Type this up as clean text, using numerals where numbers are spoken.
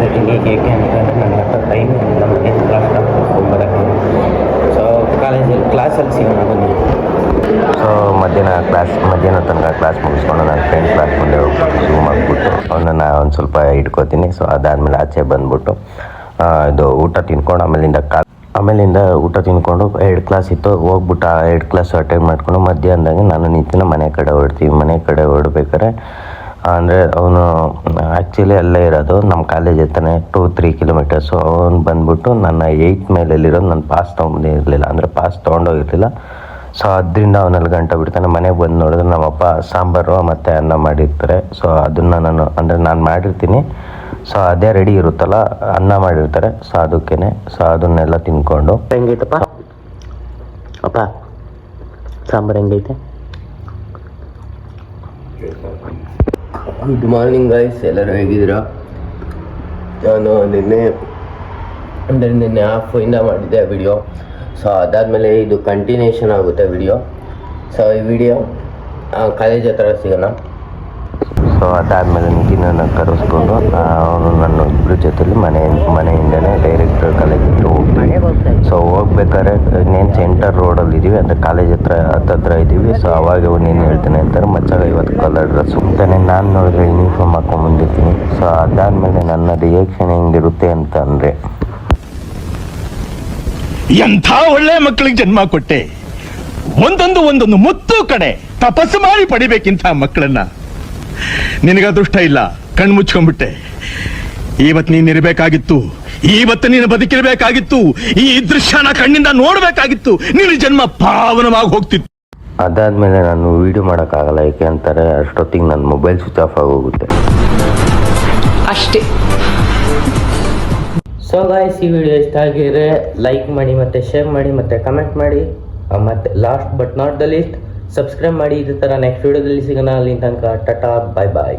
ಇದ್ದೀನಿ. ಏಕೆ ಅಂತಂದರೆ ನನ್ನ ಹತ್ರ ಟೈಮ್ ಇಲ್ಲ ಮನೆ ಕ್ಲಾಸ್ ಬರೋಕ್ಕೆ. ಸೊ ಕ್ಲಾಸಲ್ಲಿ ಸಿಗೋಣ ಬನ್ನಿ. ಸೊ ಮಧ್ಯಾಹ್ನ ತನಕ ಕ್ಲಾಸ್ ಮುಗಿಸ್ಕೊಂಡು ನಾನು ಫ್ರೆಂಡ್ ಕ್ಲಾಸ್ ಮುಂದೆ ಹೋಗ್ಬಿಟ್ಟು ಝೂಮ್ ಆಗಿಬಿಟ್ಟು ಅವನನ್ನು ಒಂದು ಸ್ವಲ್ಪ ಇಟ್ಕೋತೀನಿ. ಸೊ ಅದಾದಮೇಲೆ ಆಚೆ ಬಂದುಬಿಟ್ಟು ಇದು ಊಟ ತಿನ್ಕೊಂಡು ಆಮೇಲಿಂದ ಊಟ ತಿನ್ಕೊಂಡು 2 ಕ್ಲಾಸ್ ಇತ್ತು, ಹೋಗ್ಬಿಟ್ಟು ಆ 2 ಕ್ಲಾಸ್ ಅಟೆಂಡ್ ಮಾಡಿಕೊಂಡು ಮಧ್ಯಾಹ್ನದಾಗೆ ನಾನು ನಿಂತಿನ ಮನೆ ಕಡೆ ಹೊರಡ್ತೀವಿ. ಮನೆ ಕಡೆ ಹೊರಡ್ಬೇಕಾರೆ ಅಂದರೆ ಅವನು ಆ್ಯಕ್ಚುಲಿ ಅಲ್ಲೇ ಇರೋದು ನಮ್ಮ ಕಾಲೇಜ್ ಹತ್ರನೇ 2-3 ಕಿಲೋಮೀಟರ್ಸು. ಅವನು ಬಂದ್ಬಿಟ್ಟು ನನ್ನ 8th ಮೇಲಲ್ಲಿರೋದು ನನ್ನ ಪಾಸ್ ತೊಗೊಂಡಿರಲಿಲ್ಲ, ಅಂದರೆ ಪಾಸ್ ತೊಗೊಂಡೋಗಿರಲಿಲ್ಲ. ಸೊ ಅದರಿಂದ ಅವನಲ್ಲಿ ಗಂಟೆ ಬಿಡ್ತಾನೆ. ಮನೆಗೆ ಬಂದು ನೋಡಿದ್ರೆ ನಮ್ಮಪ್ಪ ಸಾಂಬಾರು ಮತ್ತು ಅನ್ನ ಮಾಡಿರ್ತಾರೆ. ಸೊ ಅದನ್ನು ನಾನು ಮಾಡಿರ್ತೀನಿ. ಸೊ ಅದೇ ರೆಡಿ ಇರುತ್ತಲ್ಲ, ಅನ್ನ ಮಾಡಿರ್ತಾರೆ. ಸೊ ಅದಕ್ಕೇನೆ ಅದನ್ನೆಲ್ಲ ತಿನ್ಕೊಂಡು ಹೆಂಗೈತಪ್ಪ ಅಪ್ಪ ಸಾಂಬಾರು ಹೆಂಗೈತೆ? ಗುಡ್ ಮಾರ್ನಿಂಗ್ ಗೈಸ್, ಎಲ್ಲರೂ ಹೇಗಿದ್ದೀರಾ? ನಾನು ನಿನ್ನೆ ಹಾಫಿಂದ ಮಾಡಿದ್ದೆ ವಿಡಿಯೋ. ಸೊ ಅದಾದಮೇಲೆ ಇದು ಕಂಟಿನ್ಯೂಷನ್ ಆಗುತ್ತೆ ವಿಡಿಯೋ. ಸೊ ಈ ವಿಡಿಯೋ ಕಾಲೇಜ್ ಹತ್ರ ಸಿಗೋಣ. ಸೊ ಅದಾದಮೇಲೆ ನಿತಿನನ್ನು ಕರೆಸ್ಕೊಂಡು ಅವನು ನನ್ನ ಇಬ್ಬರ ಜೊತೆಲಿ ಮನೆಯಿಂದನೇ ಡೈರೆಕ್ಟ್ ಕಾಲೇಜ್ ಹತ್ರ ಹೋಗ್ತೀವಿ. ಸೊ ಹೋಗ್ಬೇಕಾದ್ರೆ ಇನ್ನೇನು ಸೆಂಟರ್ ರೋಡಲ್ಲಿದ್ದೀವಿ, ಅಂದರೆ ಕಾಲೇಜ್ ಹತ್ರ ಇದ್ದೀವಿ. ಸೊ ಅವಾಗ ಅವನೇನು ಹೇಳ್ತಾನೆ ಅಂತಾರೆ, ಮಚ್ಚಾಗ ಇವತ್ತು ಕಲರ್ ಡ್ರೆಸ್ ಹೋಗ್ತಾನೆ. ನಾನು ನೋಡಿದ್ರೆ ಯೂನಿಫಾರ್ಮ್ ಹಾಕೊಂಡ್ಬಂದಿರ್ತೀನಿ. ಸೊ ಅದಾದಮೇಲೆ ನನ್ನ ರಿಯಾಕ್ಷನ್ ಹೆಂಗಿರುತ್ತೆ ಅಂತ ಅಂದರೆ, ಎಂಥ ಒಳ್ಳೆ ಮಕ್ಕಳಿಗೆ ಜನ್ಮ ಕೊಟ್ಟೆ, ಒಂದೊಂದು ಮುತ್ತು ಕಡೆ ತಪಸ್ಸು ಮಾಡಿ ಪಡಿಬೇಕಿಂತ ಮಕ್ಕಳನ್ನ. ನಿನಗೆ ಅದೃಷ್ಟ ಇಲ್ಲ, ಕಣ್ಣು ಮುಚ್ಕೊಂಡ್ಬಿಟ್ಟೆ. ಇವತ್ತು ನೀನಿರಬೇಕಾಗಿತ್ತು, ಇವತ್ತು ನೀನು ಬದುಕಿರಬೇಕಾಗಿತ್ತು, ಈ ದೃಶ್ಯನ ಕಣ್ಣಿಂದ ನೋಡ್ಬೇಕಾಗಿತ್ತು. ನಿನ್ನ ಜನ್ಮ ಪಾವನವಾಗಿ ಹೋಗ್ತಿತ್ತು. ಅದಾದಮೇಲೆ ನಾನು ವೀಡಿಯೋ ಮಾಡೋಕ್ಕಾಗಲ್ಲ, ಏಕೆ ಅಂತಾರೆ ಅಷ್ಟೊತ್ತಿಗೆ ನನ್ನ ಮೊಬೈಲ್ ಸ್ವಿಚ್ ಆಫ್ ಆಗೋಗುತ್ತೆ ಅಷ್ಟೇ. ಸೊ ಗಾಯ್ಸ್, ಈ ವಿಡಿಯೋ ಇಷ್ಟ ಆಗಿದ್ರೆ ಲೈಕ್ ಮಾಡಿ ಮತ್ತು ಶೇರ್ ಮಾಡಿ ಮತ್ತು ಕಮೆಂಟ್ ಮಾಡಿ. ಮತ್ತು last but not the least subscribe ಮಾಡಿ. ಇದೇ ಥರ ನೆಕ್ಸ್ಟ್ ವಿಡಿಯೋದಲ್ಲಿ ಸಿಗೋಣ. ಅಲ್ಲಿ ತನಕ ಟಾಟಾ, ಬಾಯ್ ಬಾಯ್.